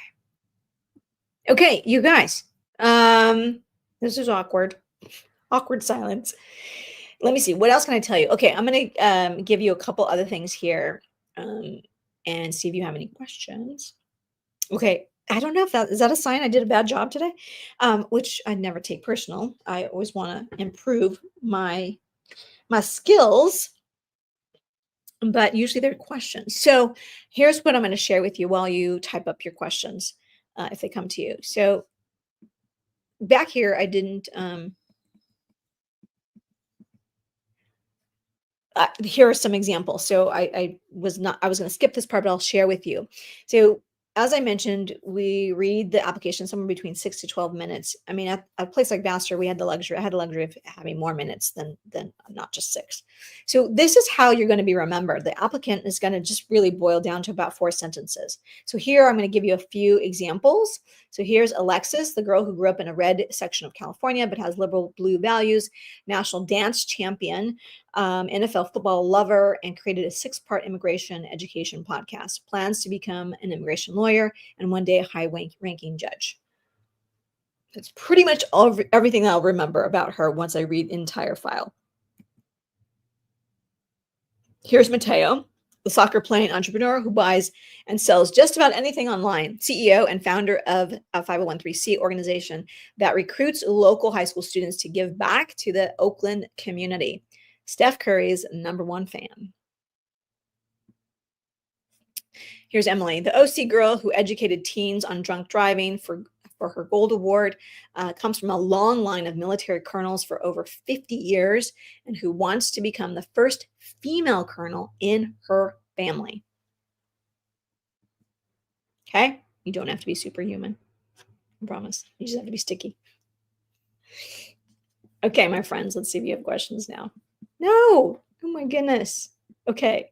Okay, you guys. This is awkward. Awkward silence. Let me see. What else can I tell you? Okay, I'm going to give you a couple other things here and see if you have any questions. Okay, I don't know if that is that a sign I did a bad job today, which I never take personal. I always want to improve my skills, but usually they're questions. So here's what I'm going to share with you while you type up your questions if they come to you. So back here, I didn't. Here are some examples. So I was going to skip this part, but I'll share with you. So as I mentioned, we read the application somewhere between 6 to 12 minutes. I mean, at a place like Vassar, we had the luxury. I had the luxury of having more minutes than not just 6. So this is how you're going to be remembered. The applicant is going to just really boil down to about 4 sentences. So here I'm going to give you a few examples. So here's Alexis, the girl who grew up in a red section of California but has liberal blue values, national dance champion, NFL football lover, and created a 6-part immigration education podcast. Plans to become an immigration lawyer and one day a high-ranking judge. That's pretty much everything I'll remember about her once I read the entire file. Here's Mateo, the soccer-playing entrepreneur who buys and sells just about anything online, CEO and founder of a 501(c) organization that recruits local high school students to give back to the Oakland community. Steph Curry's #1 fan. Here's Emily, the OC girl who educated teens on drunk driving for her Gold Award, comes from a long line of military colonels for over 50 years and who wants to become the first female colonel in her family. Okay? You don't have to be superhuman. I promise. You just have to be sticky. Okay, my friends, let's see if you have questions now. No. Oh my goodness. Okay.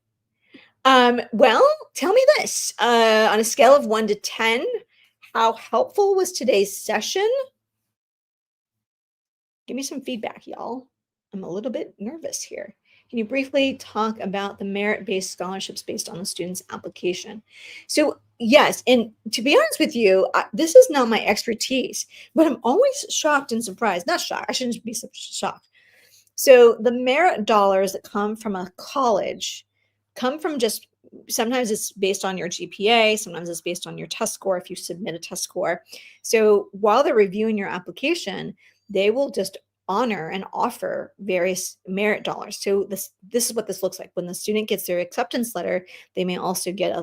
Well, tell me this. On a scale of 1 to 10, how helpful was today's session? Give me some feedback, y'all. I'm a little bit nervous here. Can you briefly talk about the merit-based scholarships based on the student's application? So yes, and to be honest with you, this is not my expertise, but I'm always shocked and surprised. Not shocked. I shouldn't be so shocked. So the merit dollars that come from a college come from just sometimes it's based on your GPA, sometimes it's based on your test score if you submit a test score. So while they're reviewing your application, they will just honor and offer various merit dollars. So this is what this looks like. When the student gets their acceptance letter, they may also get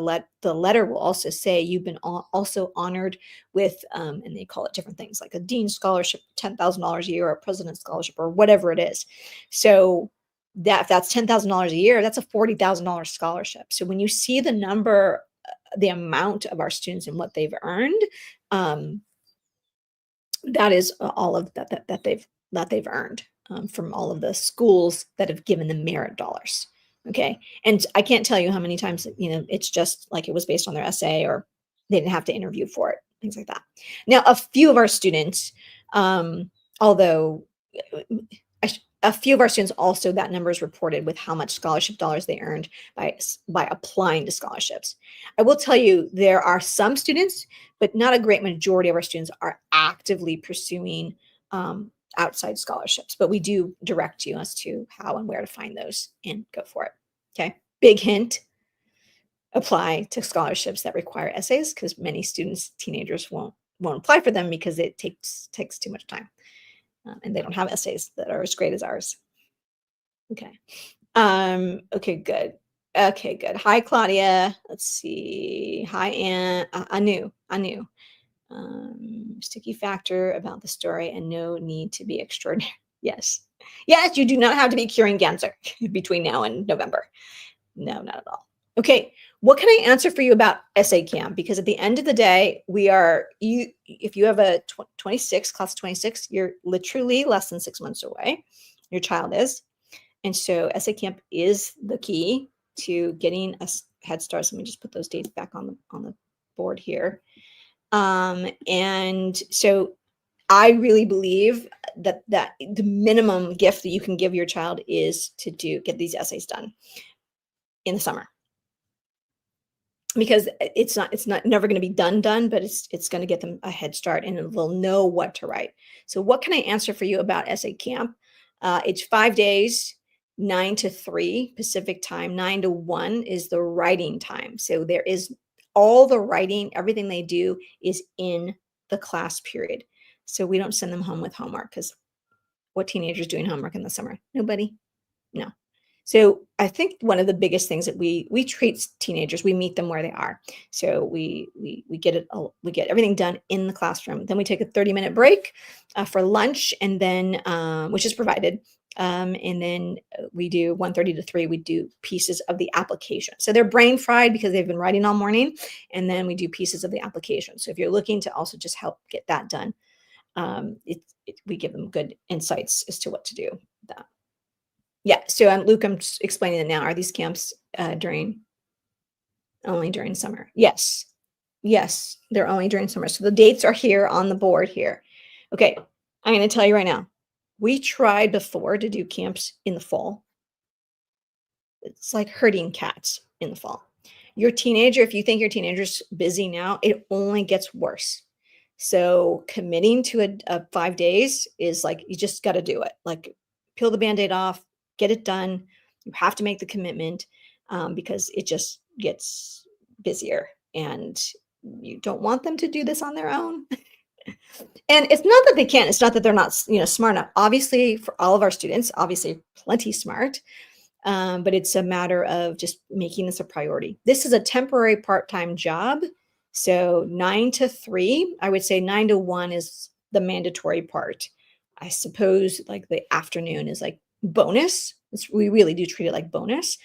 the letter will also say you've been also honored with and they call it different things like a dean scholarship, $10,000 a year, or a president's scholarship, or whatever it is. So that if that's $10,000 a year, that's a $40,000 scholarship. So when you see the number, the amount of our students and what they've earned, that is all of that they've earned from all of the schools that have given them merit dollars. Okay, and I can't tell you how many times it's just like it was based on their essay or they didn't have to interview for it, things like that. Now, a few of our students, although a few of our students also that number is reported with how much scholarship dollars they earned by applying to scholarships. I will tell you there are some students, but not a great majority of our students are actively pursuing outside scholarships, but we do direct you as to how and where to find those and go for it. Okay. Big hint, apply to scholarships that require essays because many students, teenagers won't won't apply for them because it takes too much time. And they don't have essays that are as great as ours. Okay. Okay, good. Okay, good. Hi, Claudia. Let's see. Hi, Anne. Anu. Sticky factor about the story and no need to be extraordinary. Yes. Yes, you do not have to be curing cancer between now and November. No, not at all. Okay, what can I answer for you about essay camp? Because at the end of the day, if you have a 26, class 26, you're literally less than 6 months away. Your child is. And so essay camp is the key to getting a head start. So let me just put those dates back on the board here. And so I really believe that the minimum gift that you can give your child is to get these essays done in the summer, because it's not never going to be done, but it's going to get them a head start and they'll know what to write. So what can I answer for you about essay camp? It's 5 days, 9 to 3 Pacific time, 9 to 1 is the writing time. So there is all the writing, everything they do is in the class period. So we don't send them home with homework, because what teenager's doing homework in the summer? Nobody. No. So I think one of the biggest things that we treat teenagers, we meet them where they are. So we get everything done in the classroom. Then we take a 30-minute break for lunch, and then which is provided. And then we do 1:30 to 3, we do pieces of the application. So they're brain fried because they've been writing all morning, and then we do pieces of the application. So if you're looking to also just help get that done, we give them good insights as to what to do with that. Yeah. So Luke, I'm explaining it now. Are these camps only during summer? Yes. Yes, they're only during summer. So the dates are here on the board here. Okay. I'm going to tell you right now. We tried before to do camps in the fall. It's like herding cats in the fall. Your teenager, if you think your teenager's busy now, it only gets worse. So committing to a 5 days is like, you just got to do it. Like, peel the Band-Aid off, get it done. You have to make the commitment, because it just gets busier, and you don't want them to do this on their own. And it's not that they can't. It's not that they're not, smart enough. Obviously, for all of our students, obviously plenty smart. But it's a matter of just making this a priority. This is a temporary part-time job. So 9 to 3, I would say 9 to 1 is the mandatory part. I suppose like the afternoon is like bonus. We really do treat it like bonus.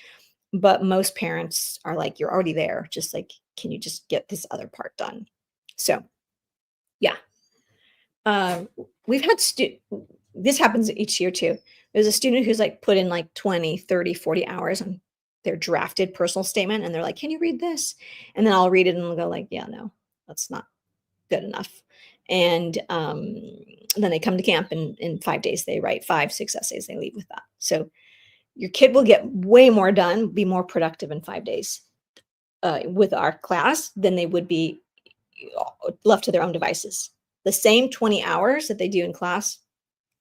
But most parents are like, you're already there. Just like, can you just get this other part done? So yeah. We've had this happens each year too. There's a student who's like put in like 20, 30, 40 hours on their drafted personal statement, and they're like, can you read this? And then I'll read it and they'll go like, yeah, no, that's not good enough. And then they come to camp, and in 5 days they write 5, 6 essays. They leave with that. So your kid will get way more done, be more productive in 5 days with our class than they would be left to their own devices. The same 20 hours that they do in class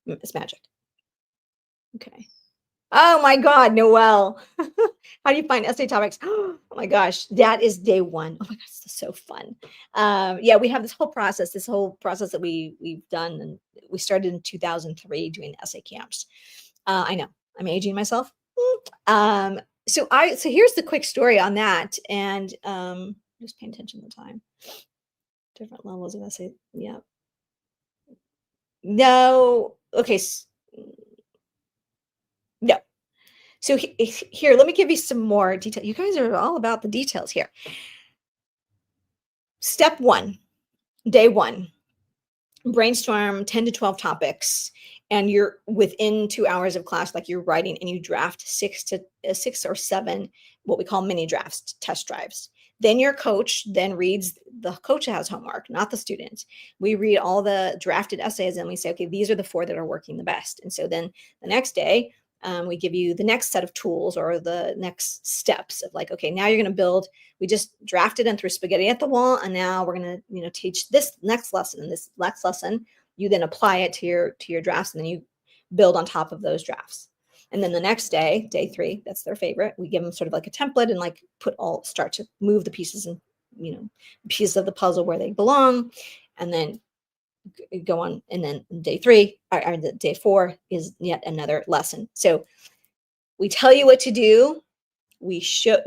is magic. Okay. Oh my God, Noelle. How do you find essay topics? Oh my gosh, that is day 1. Oh my gosh, this is so fun. Yeah, we have this whole process that we've done, and we started in 2003 doing essay camps. I know, I'm aging myself. So here's the quick story on that, and just paying attention to the time. Different levels of essay. Yeah. No. Okay. No. So here, let me give you some more detail. You guys are all about the details here. Step 1, day 1, brainstorm 10 to 12 topics, and you're within 2 hours of class, like you're writing, and you draft 6 or 7, what we call mini drafts, test drives. Then your coach then reads, the coach has homework, not the student. We read all the drafted essays and we say, okay, these are the 4 that are working the best. And so then the next day, we give you the next set of tools or the next steps of like, okay, now you're going to build, we just drafted and threw spaghetti at the wall. And now we're going to, teach this next lesson, and this next lesson, you then apply it to your drafts, and then you build on top of those drafts. And then the next day, day 3, that's their favorite. We give them sort of like a template and like start to move the pieces and, pieces of the puzzle where they belong. and then go on. And then day 3 or the day 4 is yet another lesson. So we tell you what to do. We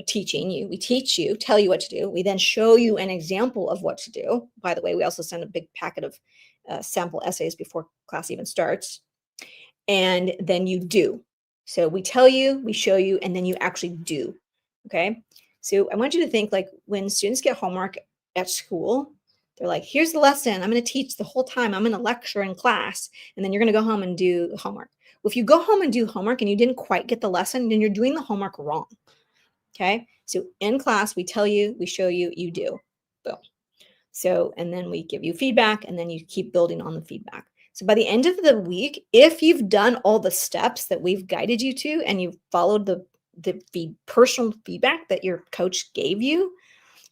teach you, tell you what to do. We then show you an example of what to do. By the way, we also send a big packet of sample essays before class even starts. And then you do. So we tell you, we show you, and then you actually do. Okay. So I want you to think like when students get homework at school, they're like, here's the lesson. I'm going to teach the whole time. I'm going to lecture in class. And then you're going to go home and do homework. Well, if you go home and do homework and you didn't quite get the lesson, then you're doing the homework wrong. Okay. So in class, we tell you, we show you, you do. Boom. So, and then we give you feedback, and then you keep building on the feedback. So by the end of the week, if you've done all the steps that we've guided you to, and you've followed the personal feedback that your coach gave you,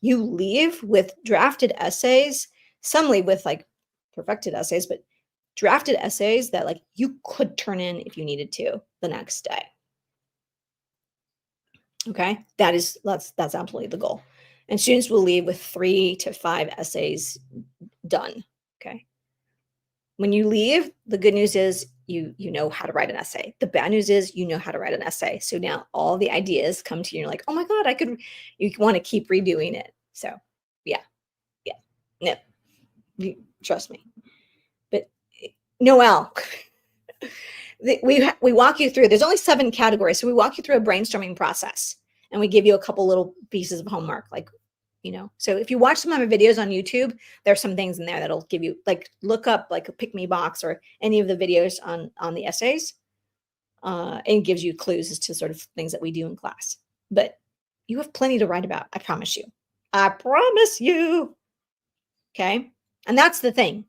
you leave with drafted essays. Some leave with like perfected essays, but drafted essays that like you could turn in if you needed to the next day. Okay, that's absolutely the goal. And students will leave with 3 to 5 essays done. Okay. When you leave, the good news is you know how to write an essay. The bad news is you know how to write an essay. So now all the ideas come to you. You're like, oh my God, you want to keep redoing it. So yeah, no, trust me. But Noelle, we walk you through, there's only 7 categories. So we walk you through a brainstorming process, and we give you a couple little pieces of homework, like, so if you watch some of my videos on YouTube, there's some things in there that'll give you, like, look up like a Pick Me box or any of the videos on the essays, and gives you clues as to sort of things that we do in class. But you have plenty to write about. I promise you. I promise you. Okay. And that's the thing.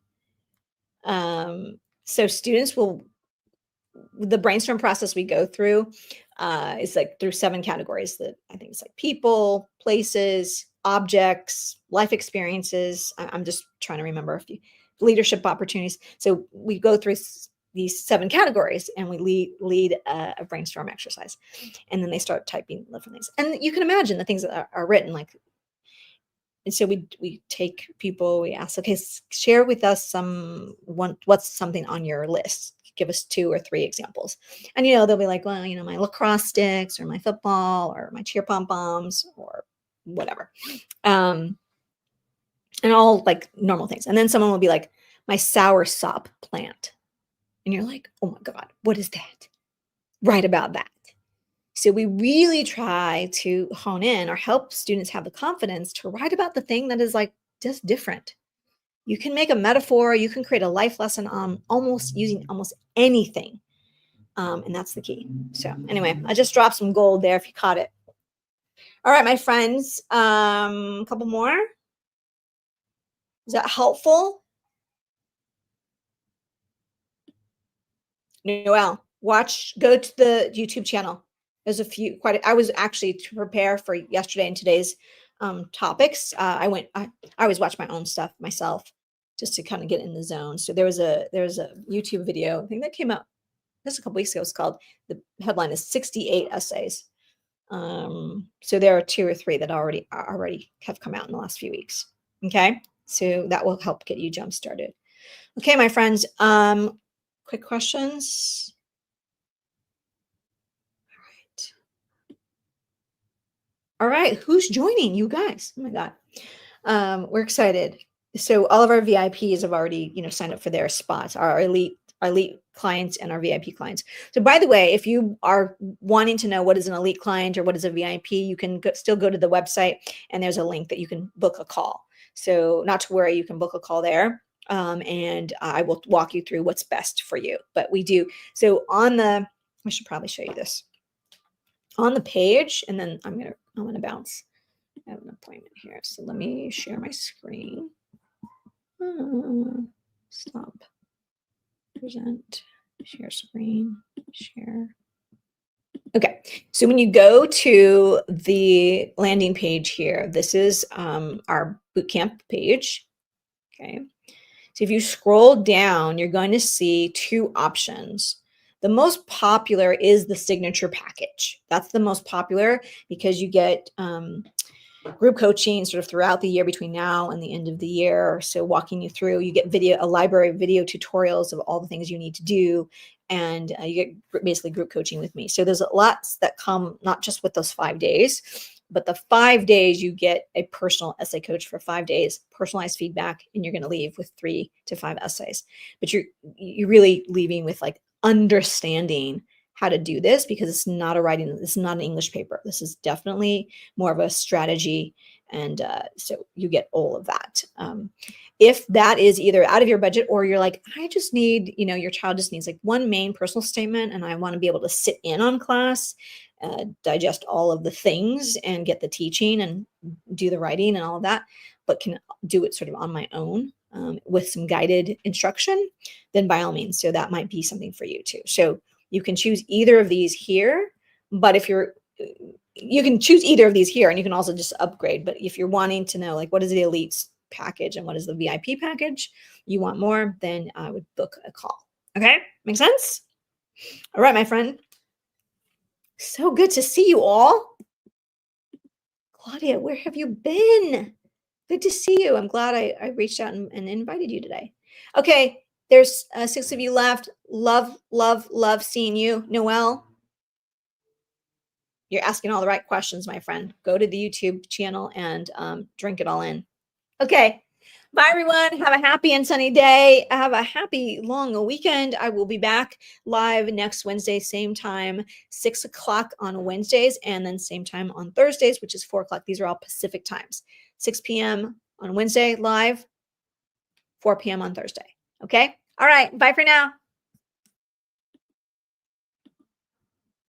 So students the brainstorm process we go through is like through 7 categories that I think it's like people, places, objects, life experiences. I'm just trying to remember a few leadership opportunities. So we go through these 7 categories, and we lead a brainstorm exercise, and then they start typing different things. And you can imagine the things that are written, like, and so we take people, we ask, okay, share with us what's something on your list. Give us 2 or 3 examples. And, they'll be like, well, my lacrosse sticks, or my football, or my cheer pom-poms, or whatever. And all like normal things. And then someone will be like, my soursop plant. And you're like, oh my God, what is that? Write about that. So we really try to hone in or help students have the confidence to write about the thing that is like just different. You can make a metaphor, you can create a life lesson on using almost anything. And that's the key. So anyway, I just dropped some gold there if you caught it. All right, my friends, a couple more. Is that helpful? Noelle, go to the YouTube channel. There's I was actually, to prepare for yesterday and today's topics. I always watch my own stuff myself, just to kind of get in the zone. So there was a YouTube video, I think that came out just a couple weeks ago. It's called, the headline is 68 essays. So there are 2 or 3 that already have come out in the last few weeks. Okay. So that will help get you jump started. Okay, my friends, quick questions. All right. Who's joining you guys? Oh my God. We're excited. So all of our VIPs have already, signed up for their spots, our elite clients and our VIP clients. So by the way, if you are wanting to know what is an elite client or what is a VIP, you can still go to the website, and there's a link that you can book a call. So not to worry, you can book a call there. And I will walk you through what's best for you. But we do. So I should probably show you this on the page, and then I'm going to bounce. I have an appointment here. So let me share my screen. Stop. Present. Share screen. Share. Okay. So when you go to the landing page here, this is our bootcamp page. Okay. So if you scroll down, you're going to see 2 options. The most popular is the signature package. That's the most popular because you get group coaching sort of throughout the year between now and the end of the year. So walking you through, you get a library of video tutorials of all the things you need to do. And you get basically group coaching with me. So there's lots that come, not just with those 5 days, but the 5 days you get a personal essay coach for 5 days, personalized feedback, and you're going to leave with 3 to 5 essays. But you're really leaving with like understanding how to do this, because it's not a writing, this is not an English paper. This is definitely more of a strategy. And so you get all of that. If that is either out of your budget, or you're like, I just need, your child just needs like one main personal statement, and I want to be able to sit in on class, digest all of the things and get the teaching and do the writing and all of that, but can do it sort of on my own with some guided instruction, then by all means. So that might be something for you too. So you can choose either of these here, but you can choose either of these here, and you can also just upgrade. But if you're wanting to know, like, what is the elite package and what is the VIP package, you want more, then I would book a call. Okay, make sense? All right, my friend. So good to see you all. Claudia, where have you been? Good to see you. I'm glad I reached out and invited you today. Okay, there's 6 of you left. Love, love, love seeing you. Noelle, you're asking all the right questions, my friend. Go to the YouTube channel and drink it all in. Okay. Bye, everyone. Have a happy and sunny day. Have a happy long weekend. I will be back live next Wednesday, same time, 6 o'clock on Wednesdays, and then same time on Thursdays, which is 4 o'clock. These are all Pacific times. 6 p.m. on Wednesday live, 4 p.m. on Thursday. Okay. All right. Bye for now.